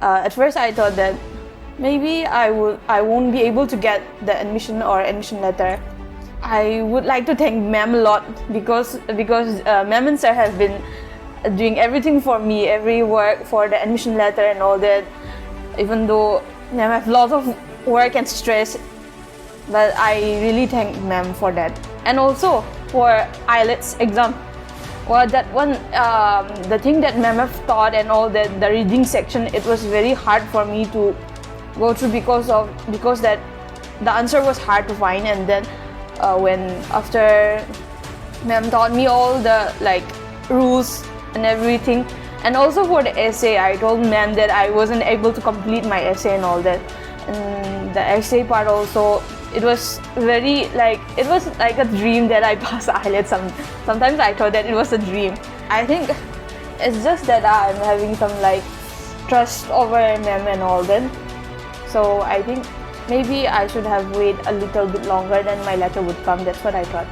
At first I thought that maybe I won't be able to get the admission letter. I would like to thank ma'am a lot because ma'am and sir have been doing everything for me, every work for the admission letter and all that. Even though ma'am have lots of work and stress, but I really thank ma'am for that. And also for IELTS exam, well, that one, the thing that ma'am have taught and all that, the reading section, it was very hard for me to go through because that the answer was hard to find. And then when after ma'am taught me all the rules and everything, and also for the essay, I told ma'am that I wasn't able to complete my essay and all that. And the essay part also, it was very it was like a dream that I passed IELTS. Sometimes I thought that it was a dream. I think it's just that I'm having some trust over ma'am and all that. So I think maybe I should have waited a little bit longer, then my letter would come. That's what I thought.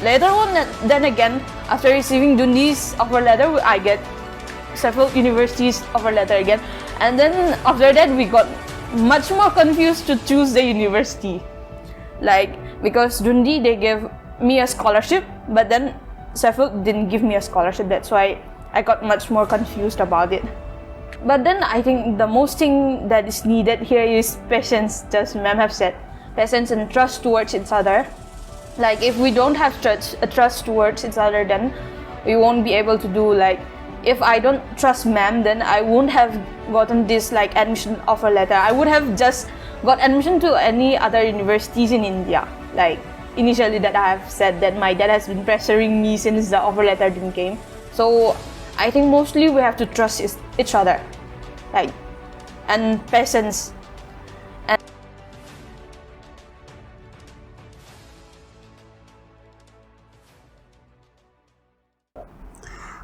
Later on, then again, after receiving Dundee's offer letter, I get several universities offer letter again. And then after that, we got much more confused to choose the university. Because Dundee, they gave me a scholarship, but then Sheffield didn't give me a scholarship. That's why I got much more confused about it. But then I think the most thing that is needed here is patience, just ma'am have said. Patience and trust towards each other. If we don't have trust towards each other, then we won't be able to do if I don't trust ma'am, then I won't have gotten this admission offer letter. I would have just got admission to any other universities in India. Initially that I have said that my dad has been pressuring me since the offer letter didn't came. So I think mostly we have to trust each other, and patience.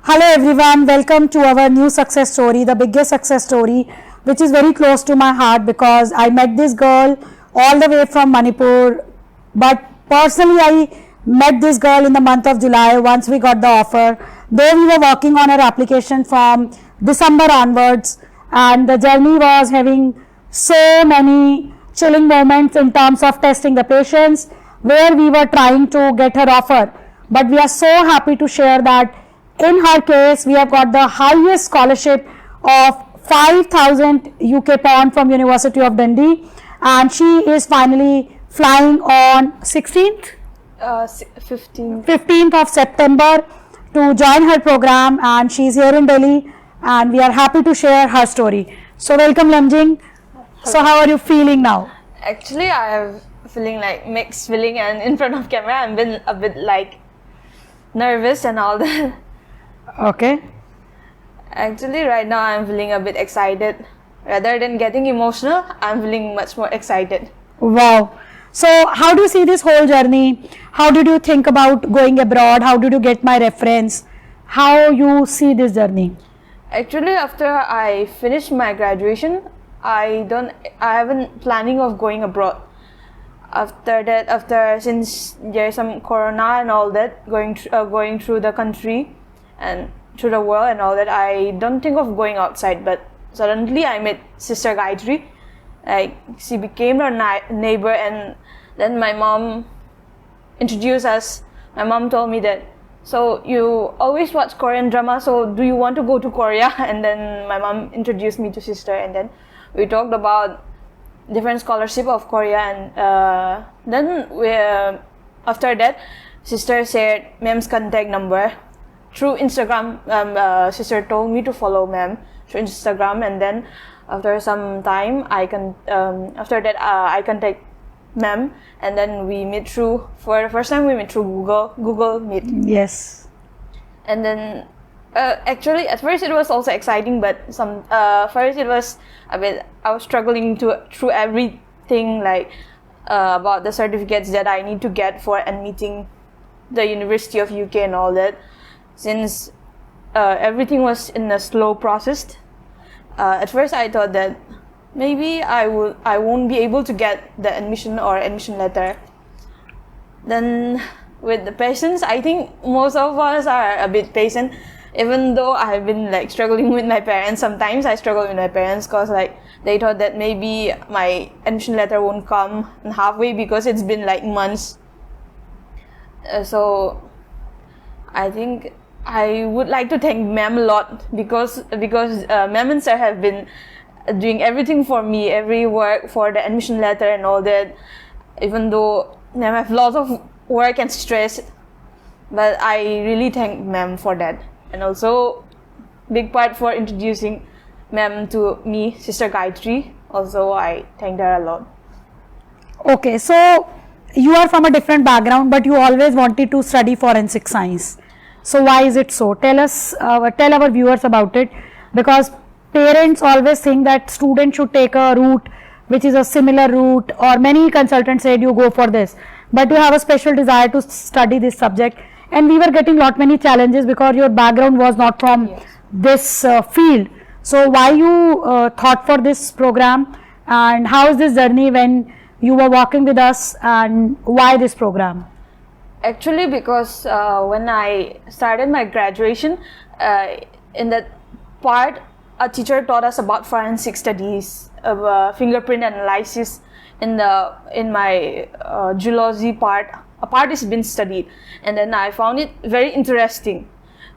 Hello everyone, welcome to our new success story, the biggest success story, which is very close to my heart because I met this girl all the way from Manipur. But personally, I met this girl in the month of July once we got the offer. Though we were working on her application from December onwards, and the journey was having so many chilling moments in terms of testing the patience, where we were trying to get her offer. But we are so happy to share that in her case, we have got the highest scholarship of 5,000 UK pound from University of Dundee, and she is finally flying on 15th of September to join her program, and she is here in Delhi, and we are happy to share her story. So welcome Lamjing. So how are you feeling now? Actually, I am feeling mixed feeling, and in front of camera I'm been a bit nervous and all that. Okay. Actually, right now I'm feeling a bit excited. Rather than getting emotional, I'm feeling much more excited. Wow. So how do you see this whole journey? How did you think about going abroad? How did you get my reference? How you see this journey? Actually, after I finished my graduation, I haven't planning of going abroad. Since there's some corona and all that going through the country and through the world and all that, I don't think of going outside. But suddenly I met Sister Gayatri. She became our neighbor, and then my mom introduced us. My mom told me that, so you always watch Korean drama, so do you want to go to Korea? And then my mom introduced me to Sister, and then we talked about different scholarship of Korea, and then after that, Sister shared ma'am's contact number through Instagram. Sister told me to follow ma'am through Instagram, and then after some time, I contact ma'am, and then we meet through, for the first time we met through Google Meet. Yes. And then actually at first it was also exciting, but first it was a bit, I was struggling through everything about the certificates that I need to get for admitting the University of UK and all that, since everything was in a slow process. At first I thought that maybe I won't be able to get the admission letter. Then with the patience, I think most of us are a bit patient. even though I've been like struggling with my parents. Sometimes I struggle with my parents because like they thought that maybe my admission letter won't come halfway because it's been like months. So I think I would like to thank ma'am a lot because ma'am and sir have been doing everything for me, every work for the admission letter and all that. Even though ma'am have lots of work and stress, but I really thank ma'am for that. And also big part for introducing ma'am to me, Sister Gayatri. Also I thank her a lot. Okay, so you are from a different background, but you always wanted to study forensic science. So why is it so? Tell us, tell our viewers about it, because parents always think that students should take a route which is a similar route, or many consultants said you go for this, but you have a special desire to study this subject, and we were getting many challenges because your background was not from this field. So why you thought for this program, and how is this journey when you were working with us, and why this program? Actually, because when I started my graduation, in that part, a teacher taught us about forensic studies, fingerprint analysis. In my geology part, a part has been studied, and then I found it very interesting.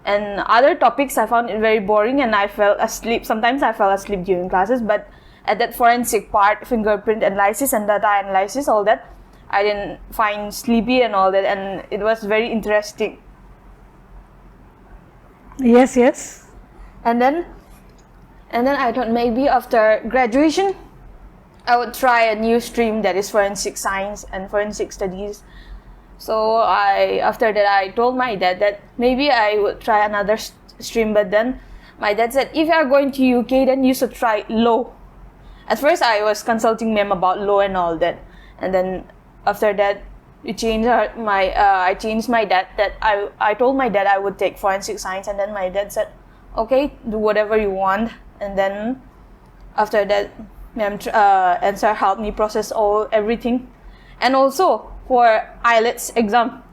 And other topics I found it very boring, and I fell asleep. Sometimes I fell asleep during classes, but at that forensic part, fingerprint analysis and data analysis, all that, I didn't find sleepy and all that, and it was very interesting. Yes, yes. And then I thought maybe after graduation, I would try a new stream that is forensic science and forensic studies. So after that I told my dad that maybe I would try another stream, but then my dad said, if you are going to UK, then you should try law. At first I was consulting ma'am about law and all that, and then after that I changed my dad that I told my dad I would take forensic science, and then my dad said, okay, do whatever you want. And then after that ma'am and sir helped me process everything. And also for IELTS exam,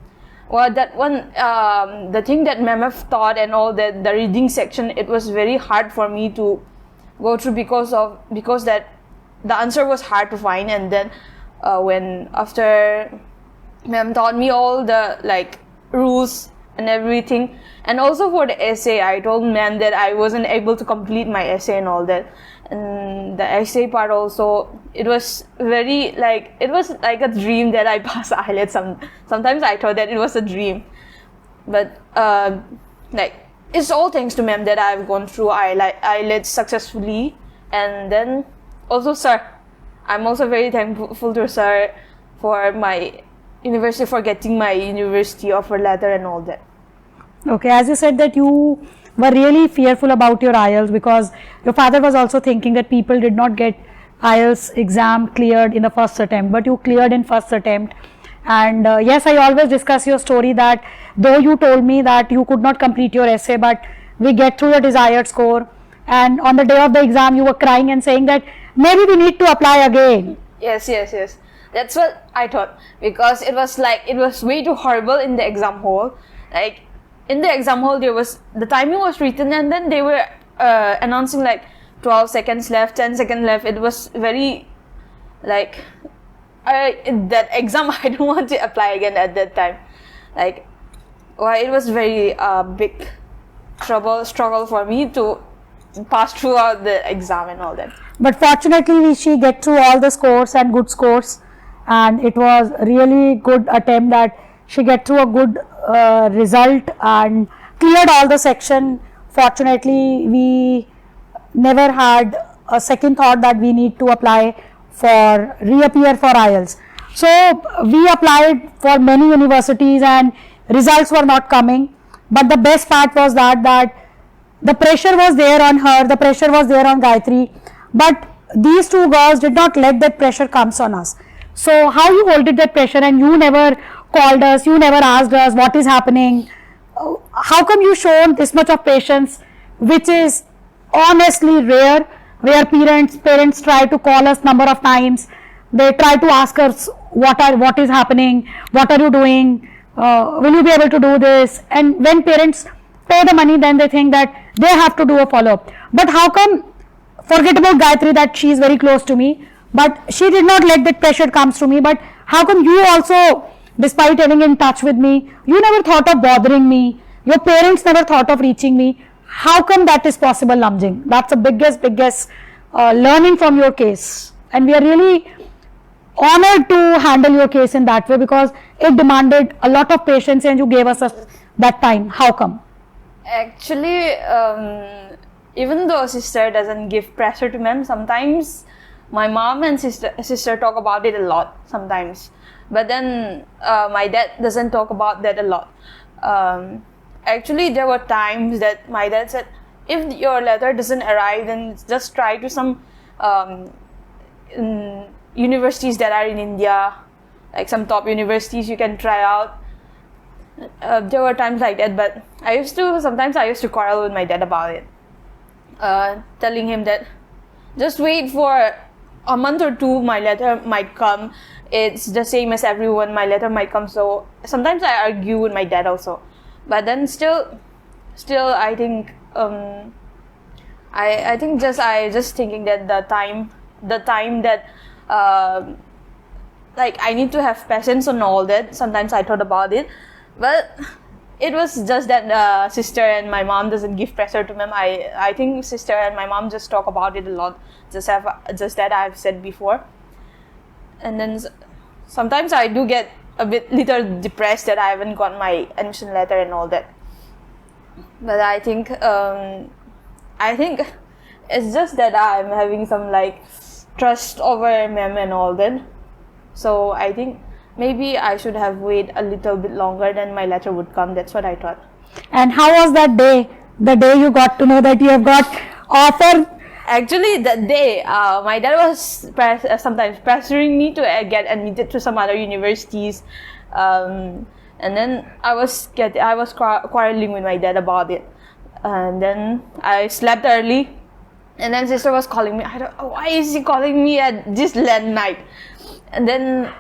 well, that one, the thing that ma'am have taught and all that, the reading section, it was very hard for me to go through because that the answer was hard to find. And then when after ma'am taught me all the like rules and everything, and also for the essay, I told ma'am that I wasn't able to complete my essay and all that. And the essay part also, it was like a dream that I passed IELTS. Sometimes I thought that it was a dream, but like it's all thanks to ma'am that I've gone through IELTS successfully. And then also sir, I'm also very thankful to sir for my university, for getting my university offer letter and all that. Okay, as you said that you were really fearful about your IELTS because your father was also thinking that people did not get IELTS exam cleared in the first attempt, but you cleared in first attempt. And yes, I always discuss your story that though you told me that you could not complete your essay, but we get through the desired score, and on the day of the exam you were crying and saying that maybe we need to apply again. Yes. That's what I thought, because it was way too horrible in the exam hall. Like in the exam hall, the timing was written, and then they were announcing like 12 seconds left, 10 seconds left. It was very like that exam I don't want to apply again at that time. Like, well, it was very big struggle for me to pass throughout the exam and all that. But fortunately, she get through all the scores and good scores, and it was really good attempt that she get through a good result and cleared all the section. Fortunately, we never had a second thought that we need to apply for reappear for IELTS. So we applied for many universities and results were not coming, but the best part was that the pressure was there on her, the pressure was there on Gayatri, but these two girls did not let that pressure comes on us. So how you holded that pressure, and you never called us, you never asked us what is happening? How come you shown this much of patience, which is honestly rare, where parents try to call us number of times, they try to ask us what is happening, what are you doing, will you be able to do this? And when parents pay the money, then they think that they have to do a follow-up. But how come, forget about Gayatri, that she is very close to me, but she did not let that pressure comes to me, but how come you also, despite having in touch with me, you never thought of bothering me, your parents never thought of reaching me? How come that is possible, Lamjing? That's the biggest learning from your case, and we are really honored to handle your case in that way, because it demanded a lot of patience and you gave us that time. How come? Actually, even though sister doesn't give pressure to ma'am, sometimes my mom and sister talk about it a lot sometimes, but then my dad doesn't talk about that a lot. Actually, there were times that my dad said, if your letter doesn't arrive, then just try to some universities that are in India, like some top universities you can try out. There were times like that, but sometimes I used to quarrel with my dad about it, telling him that just wait for a month or two, my letter might come. It's the same as everyone, my letter might come. So sometimes I argue with my dad also, but then still I think I think just thinking that the time that like I need to have patience on all that. Sometimes I thought about it, but it was just that sister and my mom doesn't give pressure to them. I think sister and my mom just talk about it a lot, just that I've said before. And then sometimes I do get a little depressed that I haven't got my admission letter and all that. But I think it's just that I'm having some like trust over ma'am and all that. So I think maybe I should have waited a little bit longer, then my letter would come. That's what I thought. And how was that day? The day you got to know that you have got offer? Actually, that day, my dad was sometimes pressuring me to get admitted to some other universities, and then I was quarreling with my dad about it, and then I slept early, and then sister was calling me. I don't know why is she calling me at this late night, and then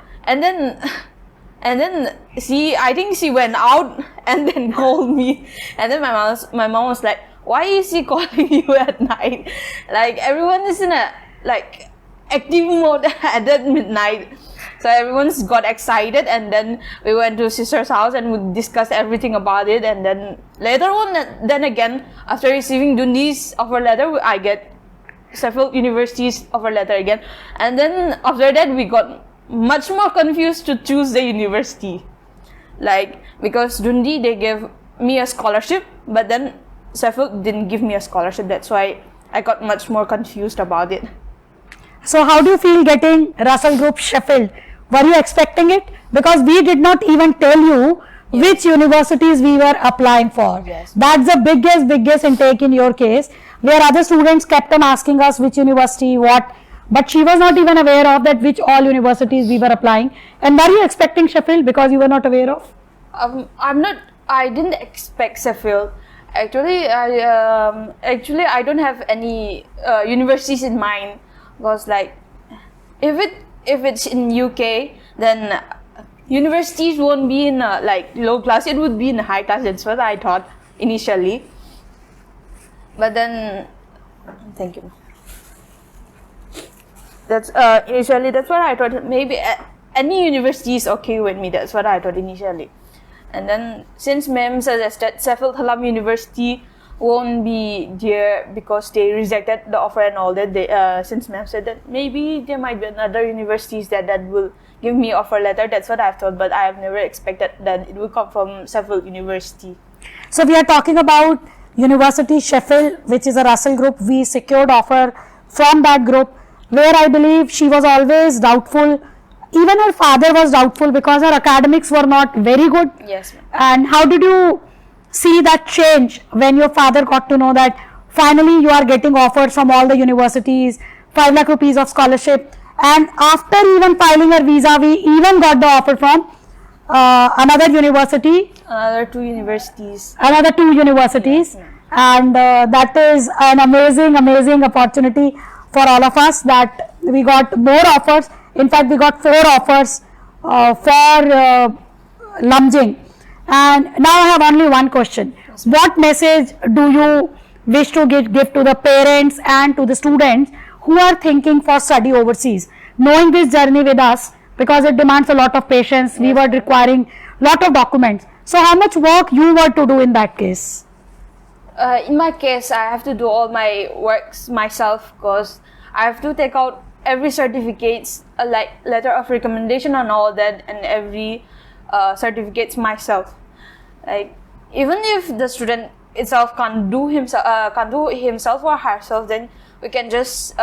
I think she went out and then called me, and then my mom was like, why is he calling you at night? Like everyone is in a like active mode at that midnight. So everyone's got excited, and then we went to sister's house and we discussed everything about it. And then later on, then again, after receiving Dundi's offer letter, I get several universities offer letter again. And then after that, we got much more confused to choose the university. Like because Dundee, they gave me a scholarship, but then Sheffield didn't give me a scholarship. That's why I got much more confused about it. So how do you feel getting Russell Group Sheffield? Were you expecting it? Because we did not even tell you which universities we were applying for. Yes. That's the biggest intake in your case, where other students kept on asking us which university, what, but she was not even aware of that which all universities we were applying. And were you expecting Sheffield because you were not aware of? I didn't expect Sheffield. Actually, I don't have any universities in mind, because like if it's in UK, then universities won't be in like low class. It would be in high class. That's what I thought initially. But then, thank you. That's initially that's what I thought. Maybe any university is okay with me. That's what I thought initially. And then since ma'am suggested Sheffield Hallam University won't be there because they rejected the offer and all that, since ma'am said that maybe there might be another universities that will give me offer letter. That's what I've thought, but I have never expected that it will come from Sheffield University. So we are talking about University Sheffield, which is a Russell Group. We secured offer from that group, where I believe she was always doubtful. Even her father was doubtful because her academics were not very good. Yes, ma'am. And how did you see that change when your father got to know that finally you are getting offers from all the universities, 5 lakh rupees of scholarship, and after even filing her visa, we even got the offer from another university. Another two universities. Yes. And that is an amazing opportunity for all of us, that we got more offers. In fact, we got 4 offers for Lamjing. And now I have only one question. what message do you wish to give to the parents and to the students who are thinking for study overseas, knowing this journey with us, because it demands a lot of patience. We were requiring lot of documents. So how much work you were to do in that case? In my case, I have to do all my works myself, because I have to take out every certificates, like letter of recommendation and all that, and every certificates myself. Like, even if the student itself can't do himself or herself, then we can just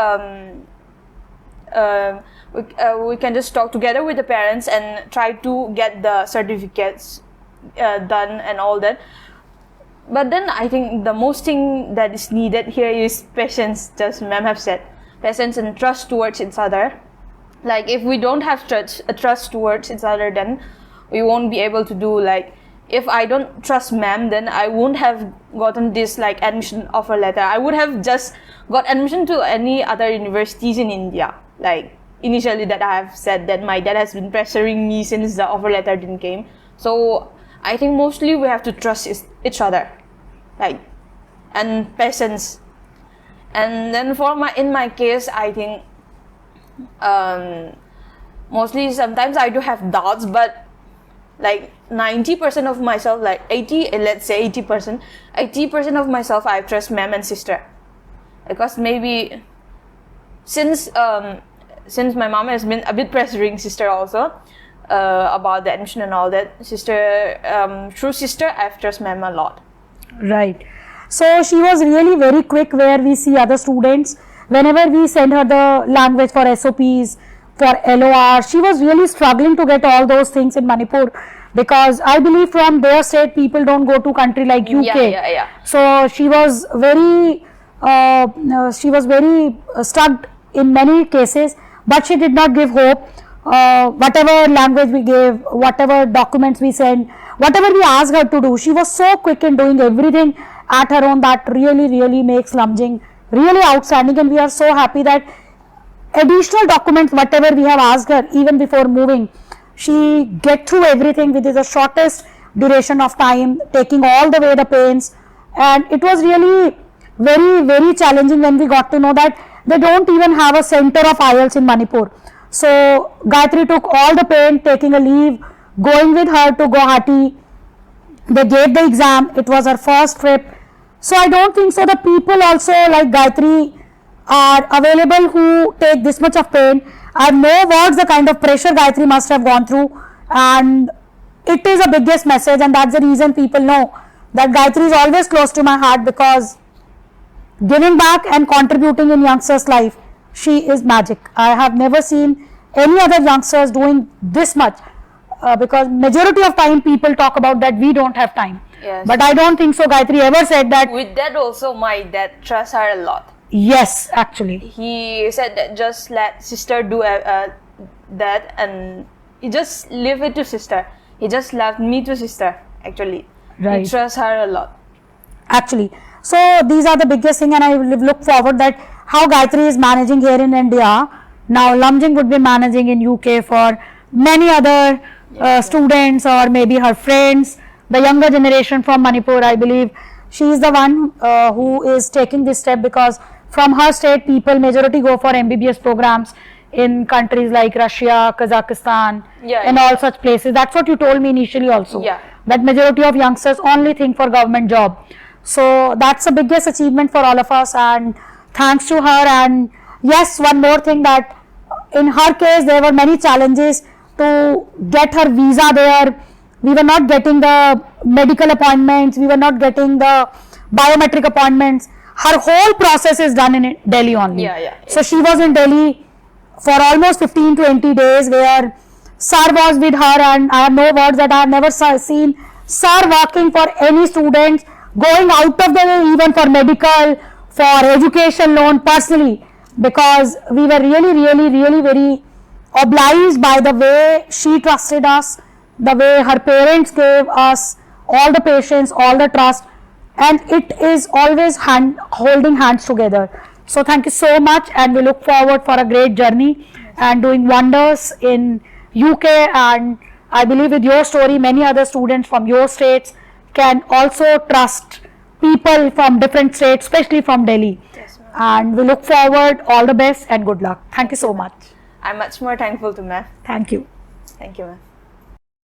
we can just talk together with the parents and try to get the certificates done and all that. But then I think the most thing that is needed here is patience, just ma'am have said. Patience and trust towards each other. Like, if we don't have trust towards each other, then we won't be able to do, like, if I don't trust ma'am, then I won't have gotten this like admission offer letter. I would have just got admission to any other universities in India. Like, initially that I have said that my dad has been pressuring me since the offer letter didn't came. So I think mostly we have to trust each other, like, and patience. And then in my case, I think mostly sometimes I do have doubts, but like 90% of myself, like 80% of myself, I trust ma'am and sister, because maybe since my mom has been a bit pressuring sister also about the admission and all that. Through sister, I've trust ma'am a lot. Right. So she was really very quick, where we see other students, whenever we send her the language for SOPs, for LOR, she was really struggling to get all those things in Manipur, because I believe from their state people don't go to country like UK. Yeah. So she was very stuck in many cases, but she did not give hope. Whatever language we gave, whatever documents we sent, whatever we asked her to do, she was so quick in doing everything at her own. That really makes Lamjing really outstanding, and we are so happy that additional documents, whatever we have asked her even before moving, she get through everything within the shortest duration of time, taking all the way the pains. And it was really very challenging when we got to know that they don't even have a center of IELTS in Manipur. So Gayatri took all the pain, taking a leave, going with her to Guwahati. They gave the exam. It was her first trip. So I don't think so the people also like Gayatri are available who take this much of pain. I have no words the kind of pressure Gayatri must have gone through, and it is a biggest message, and that's the reason people know that Gayatri is always close to my heart, because giving back and contributing in youngsters' life, she is magic. I have never seen any other youngsters doing this much, because majority of time people talk about that we don't have time. Yes. But I don't think so Gayatri ever said that. With that also, my dad trusts her a lot. Yes, actually. He said that just let sister do that, and he just leave it to sister. He just left me to sister, actually. Right. He trusts her a lot. Actually. So these are the biggest thing, and I look forward that how Gayatri is managing here in India. Now Lamjing would be managing in UK for many other students, or maybe her friends, the younger generation from Manipur. I believe she is the one who is taking this step, because from her state people majority go for MBBS programs in countries like Russia, Kazakhstan, and all such places. That's what you told me initially also, that majority of youngsters only think for government job. So that's the biggest achievement for all of us, and thanks to her. And yes, one more thing, that in her case there were many challenges to get her visa there. We were not getting the medical appointments, we were not getting the biometric appointments. Her whole process is done in Delhi only. So she was in Delhi for almost 15-20 days, where sir was with her, and I have no words that I have never seen sir working for any students, going out of the way even for medical, for education loan personally, because we were really very obliged by the way she trusted us, the way her parents gave us all the patience, all the trust, and it is always holding hands together. So thank you so much, and we look forward for a great journey and doing wonders in UK. And I believe with your story, many other students from your states can also trust people from different states, especially from Delhi. Yes, ma'am. And we look forward. All the best and good luck. Thank you so much. I'm much more thankful to ma'am. Thank you. Thank you, ma'am.